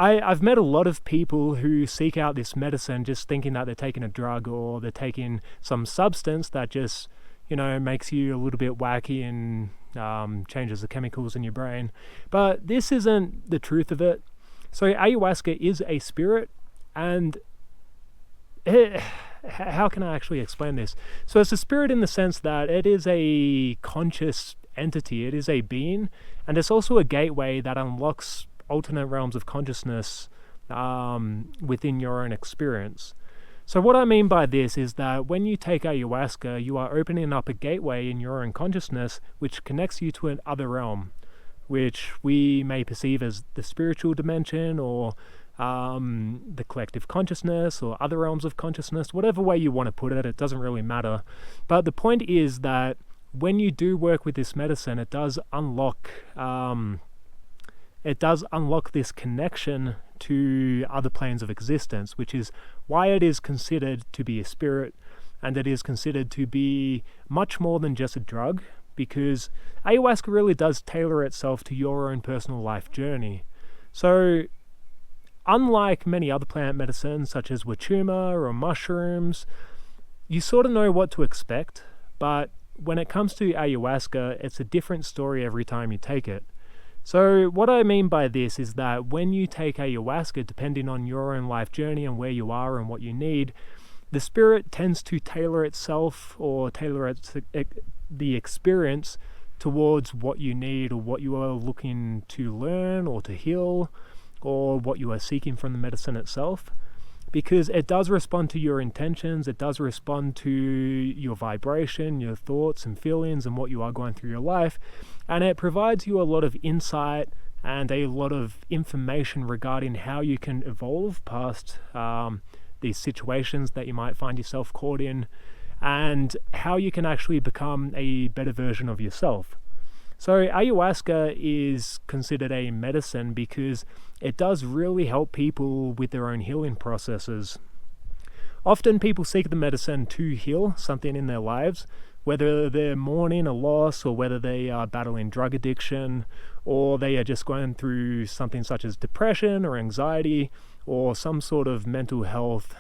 I've met a lot of people who seek out this medicine just thinking that they're taking a drug or they're taking some substance that just, makes you a little bit wacky and changes the chemicals in your brain. But this isn't the truth of it. So ayahuasca is a spirit, and how can I actually explain this? So it's a spirit in the sense that it is a conscious entity, it is a being, and it's also a gateway that unlocks alternate realms of consciousness within your own experience. So what I mean by this is that when you take ayahuasca, you are opening up a gateway in your own consciousness which connects you to another realm, which we may perceive as the spiritual dimension or the collective consciousness or other realms of consciousness, whatever way you want to put it, it doesn't really matter. But the point is that when you do work with this medicine, it does unlock this connection to other planes of existence, which is why it is considered to be a spirit, and it is considered to be much more than just a drug, because ayahuasca really does tailor itself to your own personal life journey. So unlike many other plant medicines such as wachuma or mushrooms, you sort of know what to expect, but when it comes to ayahuasca, it's a different story every time you take it. So what I mean by this is that when you take ayahuasca, depending on your own life journey and where you are and what you need, the spirit tends to tailor itself or tailor the experience towards what you need or what you are looking to learn or to heal or what you are seeking from the medicine itself. Because it does respond to your intentions, it does respond to your vibration, your thoughts and feelings and what you are going through your life, and it provides you a lot of insight and a lot of information regarding how you can evolve past these situations that you might find yourself caught in, and how you can actually become a better version of yourself. So ayahuasca is considered a medicine because it does really help people with their own healing processes. Often people seek the medicine to heal something in their lives, whether they're mourning a loss or whether they are battling drug addiction or they are just going through something such as depression or anxiety or some sort of mental health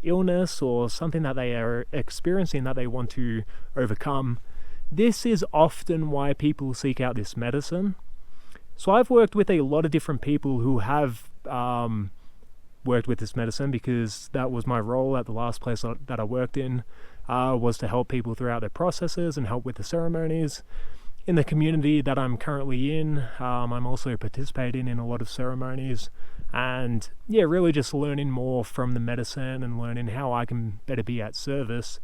illness or something that they are experiencing that they want to overcome. This is often why people seek out this medicine. So I've worked with a lot of different people who have worked with this medicine, because that was my role at the last place that I worked in, was to help people throughout their processes and help with the ceremonies. In the community that I'm currently in, I'm also participating in a lot of ceremonies, and really just learning more from the medicine and learning how I can better be at service.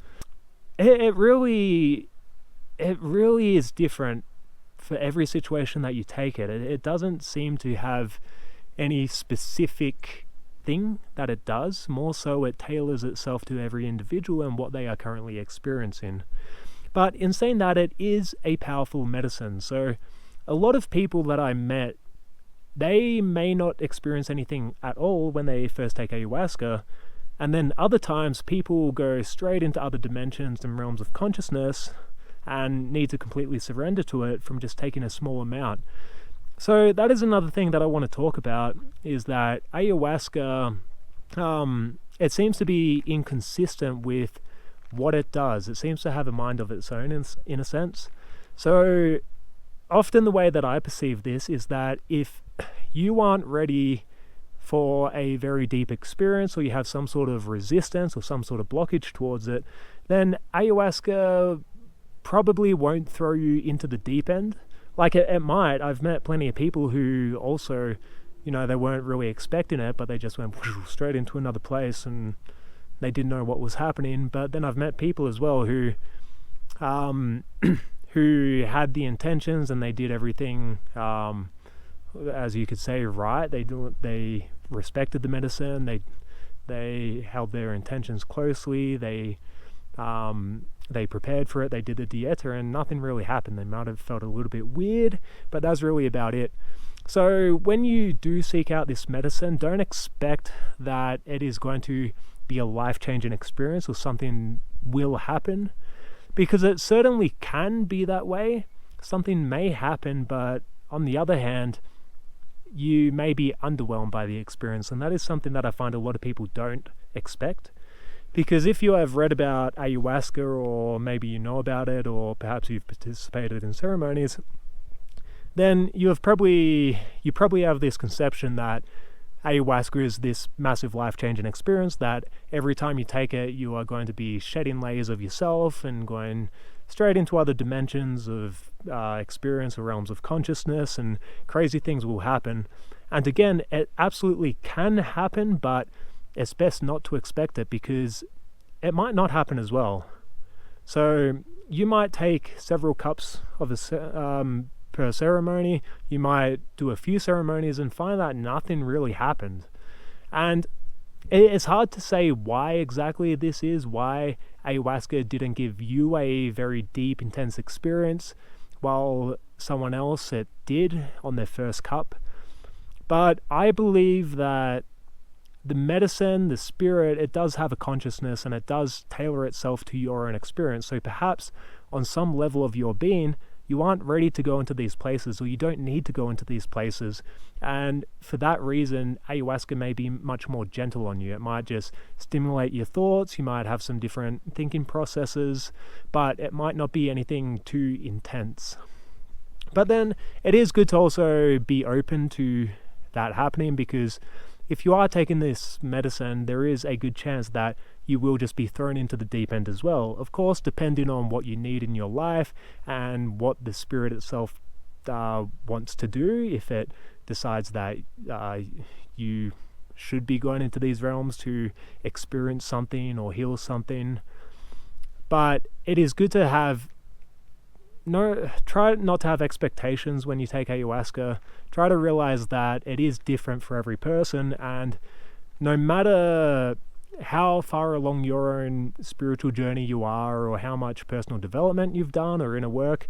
It really is different for every situation that you take it. It doesn't seem to have any specific thing that it does. More so, it tailors itself to every individual and what they are currently experiencing. But in saying that, it is a powerful medicine. So a lot of people that I met, they may not experience anything at all when they first take ayahuasca. And then other times people go straight into other dimensions and realms of consciousness and need to completely surrender to it from just taking a small amount. So that is another thing that I want to talk about, is that ayahuasca, it seems to be inconsistent with what it does. It seems to have a mind of its own in a sense. So often the way that I perceive this is that if you aren't ready for a very deep experience, or you have some sort of resistance or some sort of blockage towards it, then ayahuasca probably won't throw you into the deep end. Like it might. I've met plenty of people who also, they weren't really expecting it, but they just went straight into another place and they didn't know what was happening. But then I've met people as well who who had the intentions and they did everything, as you could say, right. They respected the medicine. They held their intentions closely. They prepared for it, they did the dieta, and nothing really happened. They might have felt a little bit weird, but that's really about it. So when you do seek out this medicine, don't expect that it is going to be a life-changing experience or something will happen, because it certainly can be that way. Something may happen, but on the other hand, you may be underwhelmed by the experience, and that is something that I find a lot of people don't expect. Because if you have read about ayahuasca, or maybe you know about it, or perhaps you've participated in ceremonies, then you probably have this conception that ayahuasca is this massive life-changing experience, that every time you take it, you are going to be shedding layers of yourself and going straight into other dimensions of experience or realms of consciousness, and crazy things will happen. And again, it absolutely can happen, but it's best not to expect it, because it might not happen as well. So you might take several cups of per ceremony. You might do a few ceremonies and find that nothing really happened. And it's hard to say why exactly this is, why ayahuasca didn't give you a very deep, intense experience, while someone else it did on their first cup. But I believe that the medicine, the spirit, it does have a consciousness, and it does tailor itself to your own experience. So perhaps on some level of your being, you aren't ready to go into these places, or you don't need to go into these places. And for that reason, ayahuasca may be much more gentle on you. It might just stimulate your thoughts. You might have some different thinking processes, but it might not be anything too intense. But then it is good to also be open to that happening, because if you are taking this medicine, there is a good chance that you will just be thrown into the deep end as well. Of course, depending on what you need in your life and what the spirit itself wants to do. If it decides that you should be going into these realms to experience something or heal something. But it is good to have try not to have expectations when you take ayahuasca. Try to realize that it is different for every person, and no matter how far along your own spiritual journey you are, or how much personal development you've done or inner work,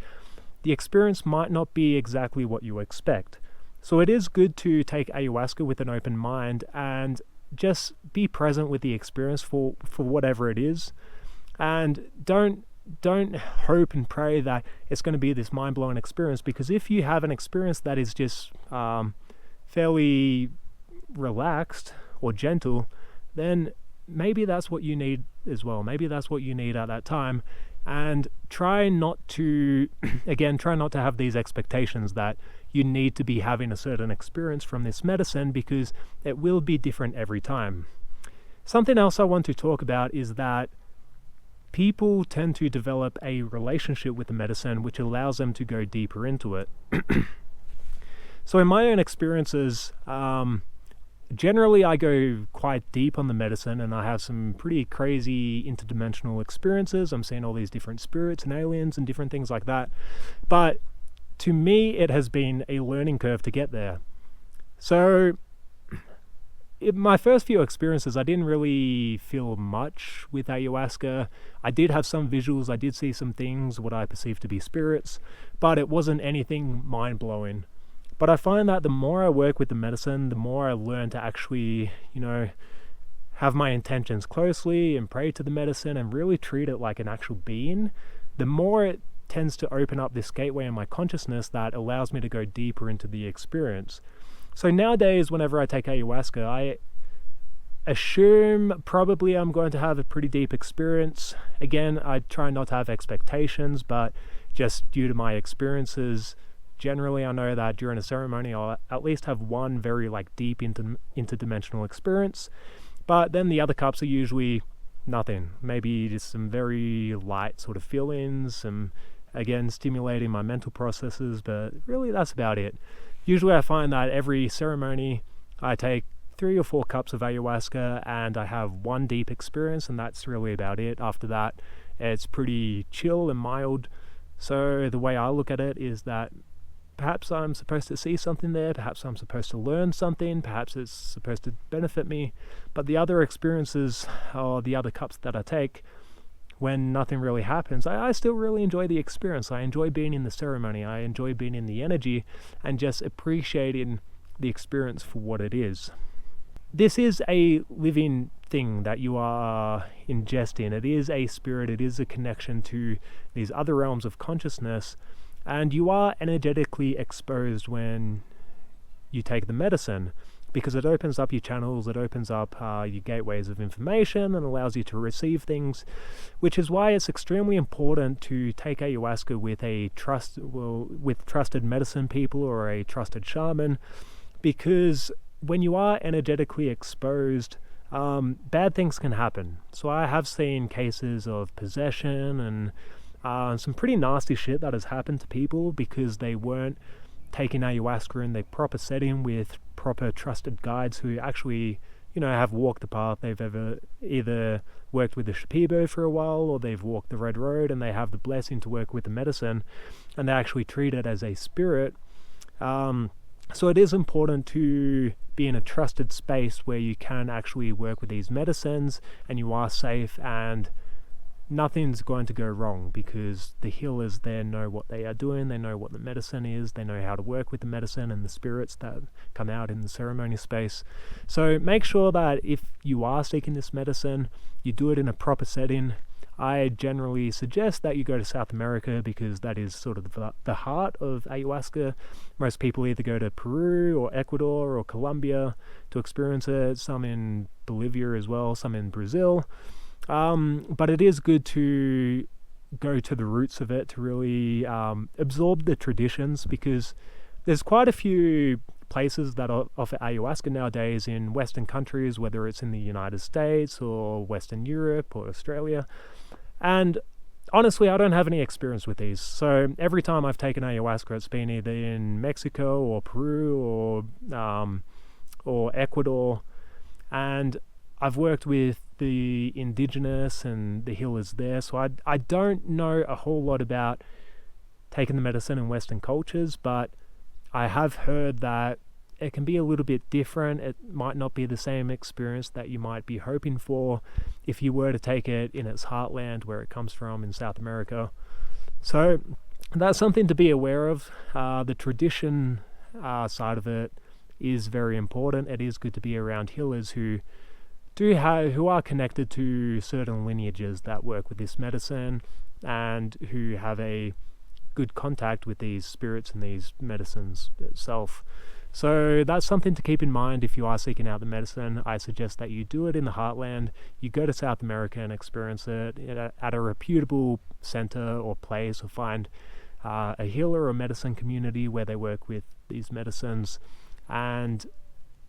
the experience might not be exactly what you expect. So it is good to take ayahuasca with an open mind and just be present with the experience for whatever it is, and don't hope and pray that it's going to be this mind-blowing experience, because if you have an experience that is just fairly relaxed or gentle, then maybe that's what you need as well. Maybe that's what you need at that time. And try not to have these expectations that you need to be having a certain experience from this medicine, because it will be different every time. Something else I want to talk about is that people tend to develop a relationship with the medicine which allows them to go deeper into it. So in my own experiences, generally I go quite deep on the medicine, and I have some pretty crazy interdimensional experiences. I'm seeing all these different spirits and aliens and different things like that. But to me, it has been a learning curve to get there. So in my first few experiences, I didn't really feel much with ayahuasca. I did have some visuals, I did see some things, what I perceived to be spirits, but it wasn't anything mind-blowing. But I find that the more I work with the medicine, the more I learn to actually, have my intentions closely and pray to the medicine and really treat it like an actual being, the more it tends to open up this gateway in my consciousness that allows me to go deeper into the experience. So nowadays, whenever I take ayahuasca, I assume probably I'm going to have a pretty deep experience. Again, I try not to have expectations, but just due to my experiences, generally I know that during a ceremony I'll at least have one very deep interdimensional experience. But then the other cups are usually nothing. Maybe just some very light sort of feelings, some, again, stimulating my mental processes, but really that's about it. Usually I find that every ceremony I take 3 or 4 cups of ayahuasca and I have one deep experience, and that's really about it. After that, it's pretty chill and mild. So the way I look at it is that perhaps I'm supposed to see something there, perhaps I'm supposed to learn something, perhaps it's supposed to benefit me. But the other experiences, or the other cups that I take, when nothing really happens, I still really enjoy the experience. I enjoy being in the ceremony, I enjoy being in the energy, and just appreciating the experience for what it is. This is a living thing that you are ingesting. It is a spirit, it is a connection to these other realms of consciousness, and you are energetically exposed when you take the medicine, because it opens up your channels, it opens up your gateways of information and allows you to receive things, which is why it's extremely important to take ayahuasca with trusted medicine people or a trusted shaman, because when you are energetically exposed, bad things can happen. So I have seen cases of possession and some pretty nasty shit that has happened to people because they weren't taking ayahuasca in the proper setting with proper trusted guides who actually, have walked the path. They've either worked with the Shipibo for a while, or they've walked the Red Road and they have the blessing to work with the medicine, and they actually treat it as a spirit. So it is important to be in a trusted space where you can actually work with these medicines and you are safe and nothing's going to go wrong, because the healers there know what they are doing, they know what the medicine is, they know how to work with the medicine and the spirits that come out in the ceremony space. So make sure that if you are seeking this medicine, you do it in a proper setting. I generally suggest that you go to South America, because that is sort of the heart of ayahuasca. Most people either go to Peru or Ecuador or Colombia to experience it, some in Bolivia as well, some in Brazil. But it is good to go to the roots of it to really absorb the traditions, because there's quite a few places that offer ayahuasca nowadays in Western countries, whether it's in the United States or Western Europe or Australia. And honestly, I don't have any experience with these. So every time I've taken ayahuasca, it's been either in Mexico or Peru or Ecuador. And I've worked with the indigenous and the healers there, so I don't know a whole lot about taking the medicine in Western cultures, but I have heard that it can be a little bit different. It might not be the same experience that you might be hoping for if you were to take it in its heartland, where it comes from in South America. So that's something to be aware of. The tradition side of it is very important. It is good to be around healers who are connected to certain lineages that work with this medicine and who have a good contact with these spirits and these medicines itself. So that's something to keep in mind if you are seeking out the medicine. I suggest that you do it in the heartland. You go to South America and experience it at a reputable center or place, or find a healer or medicine community where they work with these medicines, and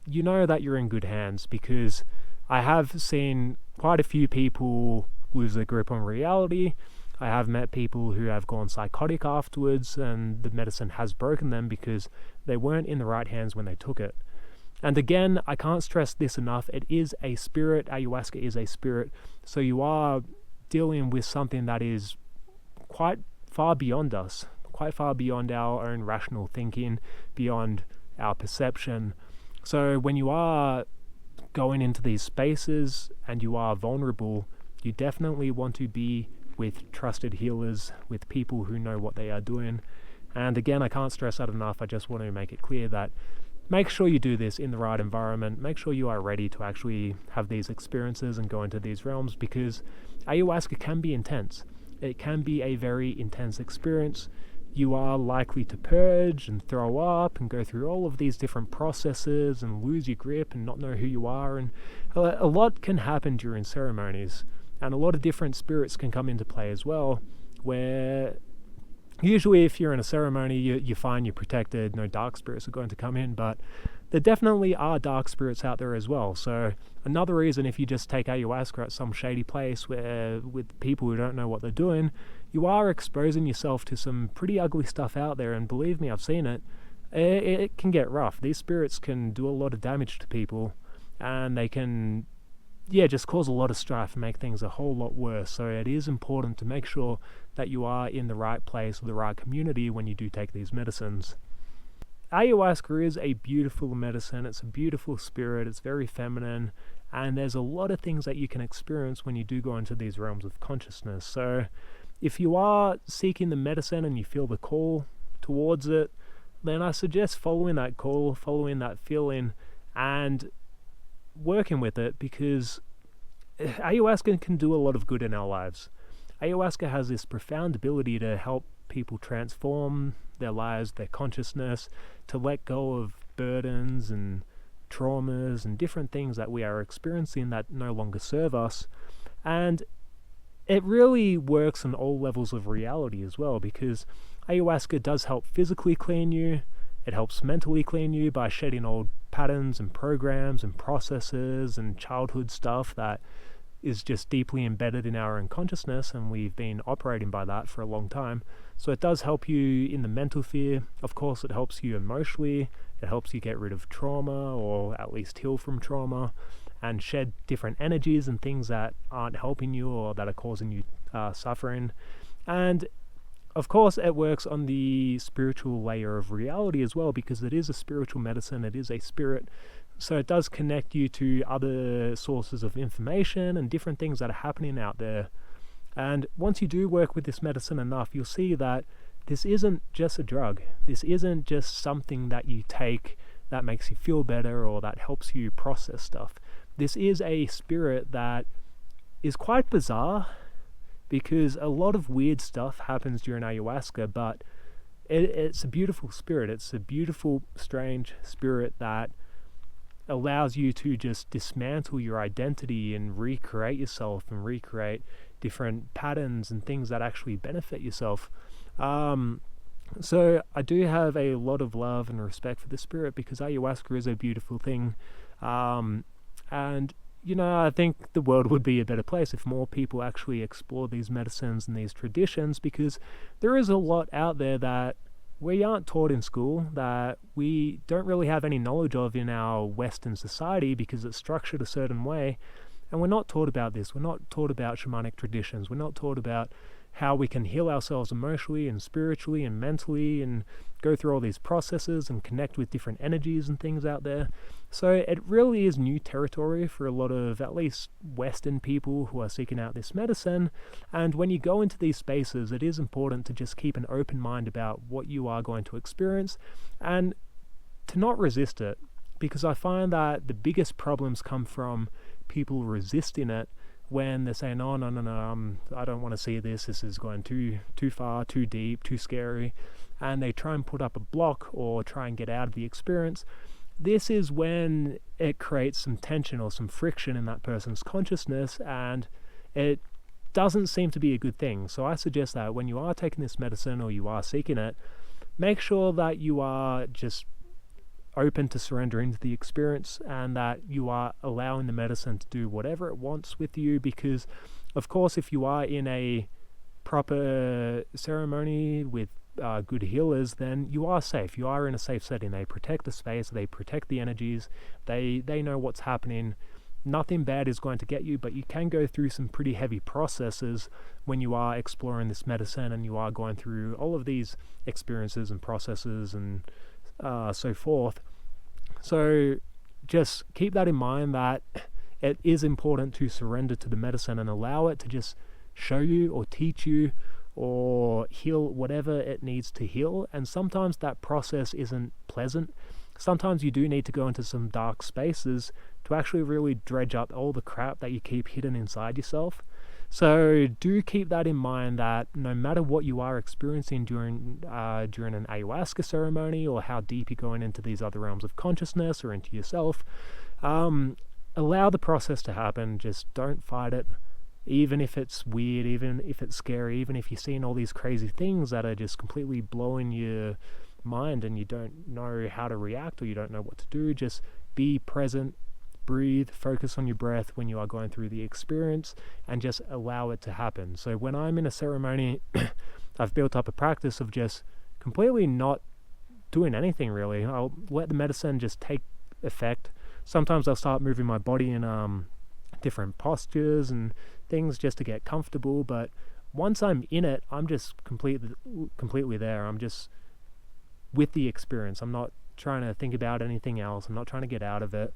you know that you're in good hands, because I have seen quite a few people lose their grip on reality. I have met people who have gone psychotic afterwards, and the medicine has broken them because they weren't in the right hands when they took it. And again, I can't stress this enough, it is a spirit. Ayahuasca is a spirit, so you are dealing with something that is quite far beyond us, quite far beyond our own rational thinking, beyond our perception. So when you are going into these spaces and you are vulnerable, you definitely want to be with trusted healers, with people who know what they are doing. And again, I can't stress that enough. I just want to make it clear that make sure you do this in the right environment. Make sure you are ready to actually have these experiences and go into these realms, because ayahuasca can be intense. It can be a very intense experience. You are likely to purge and throw up and go through all of these different processes and lose your grip and not know who you are. And a lot can happen during ceremonies, and a lot of different spirits can come into play as well, where usually if you're in a ceremony, you find you're protected, no dark spirits are going to come in, but there definitely are dark spirits out there as well. So another reason, if you just take ayahuasca at some shady place where with people who don't know what they're doing, you are exposing yourself to some pretty ugly stuff out there. And believe me, I've seen it. It can get rough. These spirits can do a lot of damage to people, and they can just cause a lot of strife and make things a whole lot worse. So it is important to make sure that you are in the right place or the right community when you do take these medicines. Ayahuasca is a beautiful medicine. It's a beautiful spirit. It's very feminine, and there's a lot of things that you can experience when you do go into these realms of consciousness. So if you are seeking the medicine and you feel the call towards it, then I suggest following that call, following that feeling, and working with it, because ayahuasca can do a lot of good in our lives. Ayahuasca has this profound ability to help people transform their lives, their consciousness, to let go of burdens and traumas and different things that we are experiencing that no longer serve us. And it really works on all levels of reality as well, because ayahuasca does help physically clean you. It helps mentally clean you by shedding old patterns and programs and processes and childhood stuff that is just deeply embedded in our unconsciousness, and we've been operating by that for a long time. So it does help you in the mental sphere. Of course, it helps you emotionally. It helps you get rid of trauma, or at least heal from trauma, and shed different energies and things that aren't helping you or that are causing you suffering. And of course, it works on the spiritual layer of reality as well, because it is a spiritual medicine. It is a spirit. So it does connect you to other sources of information and different things that are happening out there. And once you do work with this medicine enough, you'll see that this isn't just a drug. This isn't just something that you take that makes you feel better or that helps you process stuff. This is a spirit that is quite bizarre, because a lot of weird stuff happens during ayahuasca, but it's a beautiful spirit. It's a beautiful, strange spirit that allows you to just dismantle your identity and recreate yourself and recreate different patterns and things that actually benefit yourself. So I do have a lot of love and respect for the spirit, because ayahuasca is a beautiful thing. And I think the world would be a better place if more people actually explore these medicines and these traditions, because there is a lot out there that we aren't taught in school, that we don't really have any knowledge of in our Western society, because it's structured a certain way. And we're not taught about this. We're not taught about shamanic traditions. We're not taught about how we can heal ourselves emotionally and spiritually and mentally and go through all these processes and connect with different energies and things out there. So it really is new territory for a lot of, at least, Western people who are seeking out this medicine. And when you go into these spaces, it is important to just keep an open mind about what you are going to experience and to not resist it, because I find that the biggest problems come from people resisting it when they're saying, no, I don't want to see this is going too far, too deep, too scary, and they try and put up a block or try and get out of the experience. This is when it creates some tension or some friction in that person's consciousness, and it doesn't seem to be a good thing. So I suggest that when you are taking this medicine or you are seeking it, make sure that you are just open to surrendering to the experience, and that you are allowing the medicine to do whatever it wants with you. Because of course, if you are in a proper ceremony with good healers, then you are safe. You are in a safe setting. They protect the space, they protect the energies, they know what's happening. Nothing bad is going to get you, but you can go through some pretty heavy processes when you are exploring this medicine and you are going through all of these experiences and processes and so forth. So just keep that in mind, that it is important to surrender to the medicine and allow it to just show you or teach you or heal whatever it needs to heal. And sometimes that process isn't pleasant. Sometimes you do need to go into some dark spaces to actually really dredge up all the crap that you keep hidden inside yourself. So do keep that in mind, that no matter what you are experiencing during an ayahuasca ceremony, or how deep you're going into these other realms of consciousness or into yourself, allow the process to happen. Just don't fight it. Even if it's weird, even if it's scary, even if you're seeing all these crazy things that are just completely blowing your mind and you don't know how to react or you don't know what to do, just be present. Breathe, focus on your breath when you are going through the experience, and just allow it to happen. So when I'm in a ceremony, I've built up a practice of just completely not doing anything really. I'll let the medicine just take effect. Sometimes I'll start moving my body in different postures and things just to get comfortable, but once I'm in it, I'm just completely there. I'm just with the experience. I'm not trying to think about anything else. I'm not trying to get out of it.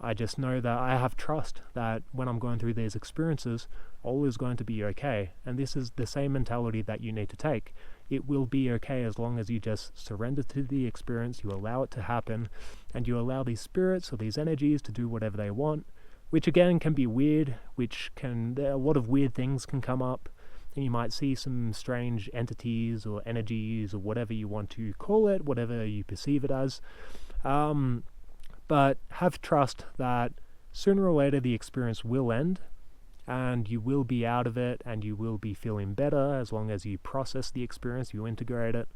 I just know that I have trust that when I'm going through these experiences, all is going to be okay. And this is the same mentality that you need to take. It will be okay as long as you just surrender to the experience, you allow it to happen, and you allow these spirits or these energies to do whatever they want, which again can be weird, a lot of weird things can come up, and you might see some strange entities or energies or whatever you want to call it, whatever you perceive it as. But have trust that sooner or later the experience will end, and you will be out of it, and you will be feeling better as long as you process the experience, you integrate it.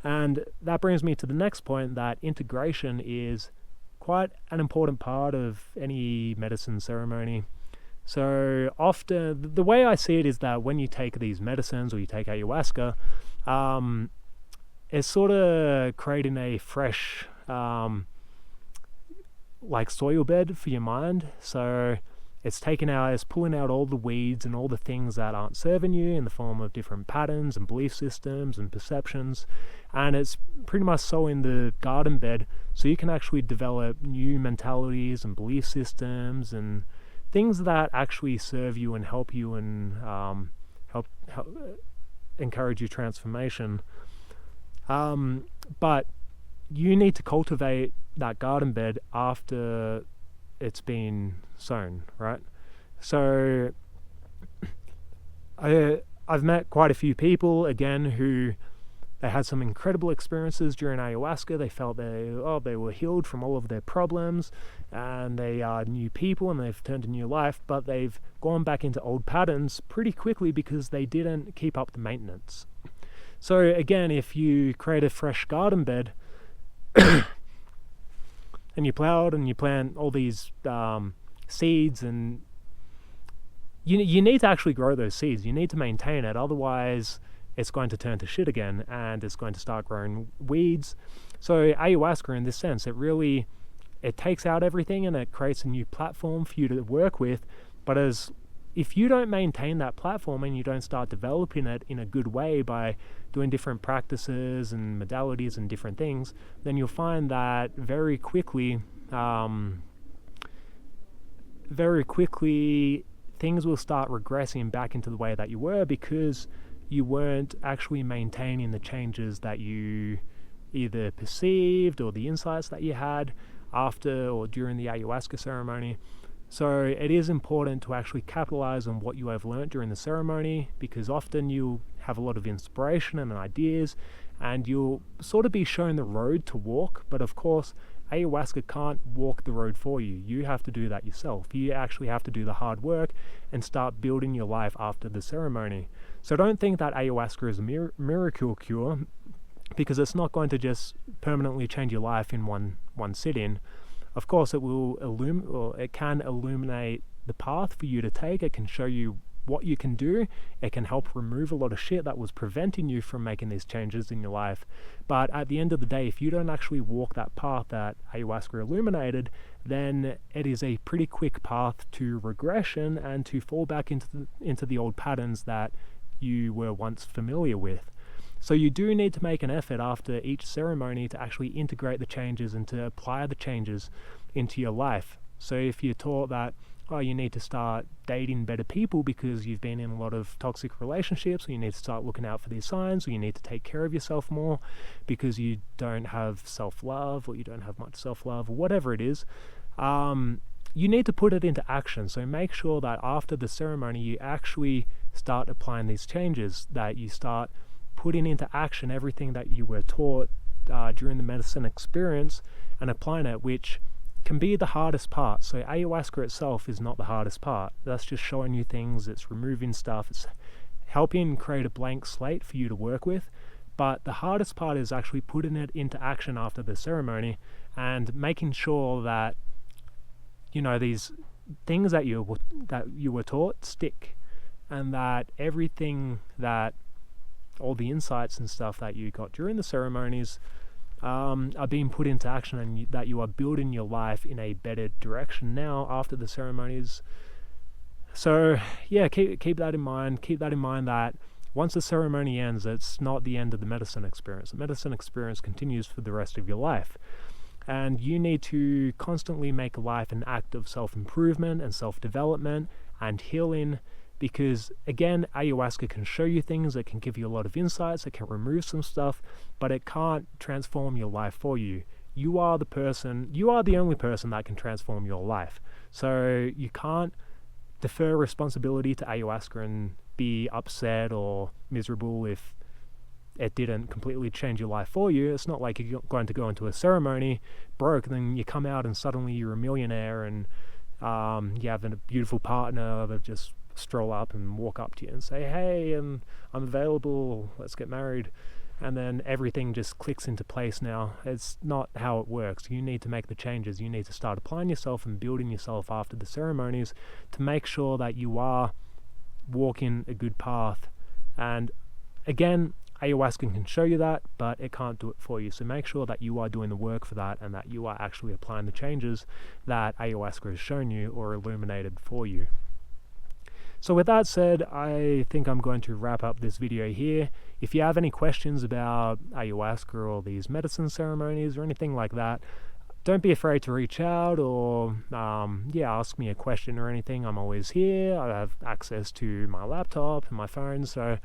And that brings me to the next point, that integration is quite an important part of any medicine ceremony. So often, the way I see it is that when you take these medicines or you take ayahuasca, it's sort of creating a fresh like soil bed for your mind. So it's pulling out all the weeds and all the things that aren't serving you in the form of different patterns and belief systems and perceptions, and it's pretty much sowing the garden bed so you can actually develop new mentalities and belief systems and things that actually serve you and help you and help encourage your transformation. But you need to cultivate that garden bed after it's been sown, right? So I've met quite a few people, again, who they had some incredible experiences during ayahuasca. They felt they were healed from all of their problems, and they are new people and they've turned a new life, but they've gone back into old patterns pretty quickly because they didn't keep up the maintenance. So again, if you create a fresh garden bed and you plow it and you plant all these seeds, and you need to actually grow those seeds. You need to maintain it, otherwise it's going to turn to shit again and it's going to start growing weeds. So ayahuasca, in this sense, it takes out everything and it creates a new platform for you to work with. But if you don't maintain that platform and you don't start developing it in a good way by doing different practices and modalities and different things, then you'll find that very quickly things will start regressing back into the way that you were, because you weren't actually maintaining the changes that you either perceived or the insights that you had after or during the ayahuasca ceremony. So it is important to actually capitalize on what you have learned during the ceremony, because often you'll have a lot of inspiration and ideas and you'll sort of be shown the road to walk. But of course, ayahuasca can't walk the road for you. You have to do that yourself. You actually have to do the hard work and start building your life after the ceremony. So don't think that ayahuasca is a miracle cure, because it's not going to just permanently change your life in one sitting. Of course, it can illuminate the path for you to take. It can show you what you can do. It can help remove a lot of shit that was preventing you from making these changes in your life. But at the end of the day, if you don't actually walk that path that ayahuasca illuminated, then it is a pretty quick path to regression and to fall back into the old patterns that you were once familiar with. So you do need to make an effort after each ceremony to actually integrate the changes and to apply the changes into your life. So if you're taught that, you need to start dating better people because you've been in a lot of toxic relationships, or you need to start looking out for these signs, or you need to take care of yourself more because you don't have self-love, or you don't have much self-love, or whatever it is, you need to put it into action. So make sure that after the ceremony you actually start applying these changes, that you start putting into action everything that you were taught during the medicine experience and applying it, which can be the hardest part. So ayahuasca itself is not the hardest part. That's just showing you things, it's removing stuff, it's helping create a blank slate for you to work with. But the hardest part is actually putting it into action after the ceremony and making sure that these things that you were taught stick, and that everything that all the insights and stuff that you got during the ceremonies are being put into action, and that you are building your life in a better direction now after the ceremonies. So yeah, keep that in mind. Keep that in mind that once the ceremony ends, it's not the end of the medicine experience. The medicine experience continues for the rest of your life. And you need to constantly make life an act of self-improvement and self-development and healing, because again, ayahuasca can show you things, it can give you a lot of insights, it can remove some stuff, but it can't transform your life for you. You are the only person that can transform your life. So you can't defer responsibility to ayahuasca and be upset or miserable if it didn't completely change your life for you. It's not like you're going to go into a ceremony broke, and then you come out and suddenly you're a millionaire, and you have a beautiful partner that just stroll up and walk up to you and say, hey, and I'm available, let's get married, and then everything just clicks into place now. It's not how it works. You need to make the changes. You need to start applying yourself and building yourself after the ceremonies to make sure that you are walking a good path. And again, ayahuasca can show you that, but it can't do it for you. So make sure that you are doing the work for that, and that you are actually applying the changes that ayahuasca has shown you or illuminated for you. So with that said, I think I'm going to wrap up this video here. If you have any questions about ayahuasca or these medicine ceremonies or anything like that, don't be afraid to reach out, or ask me a question or anything. I'm always here. I have access to my laptop and my phone, so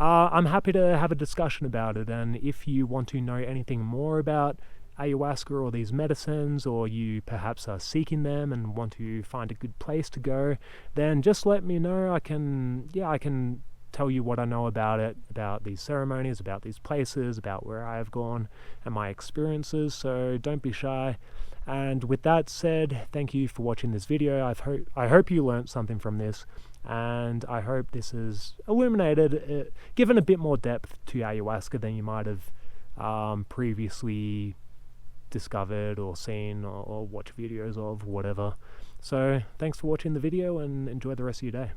I'm happy to have a discussion about it. And if you want to know anything more about ayahuasca or these medicines, or you perhaps are seeking them and want to find a good place to go, then just let me know. I can tell you what I know about it, about these ceremonies, about these places, about where I have gone and my experiences, so don't be shy. And with that said, thank you for watching this video. I hope you learned something from this, and I hope this has illuminated, given a bit more depth to ayahuasca than you might have previously discovered or seen or watched videos of, whatever. So thanks for watching the video, and enjoy the rest of your day.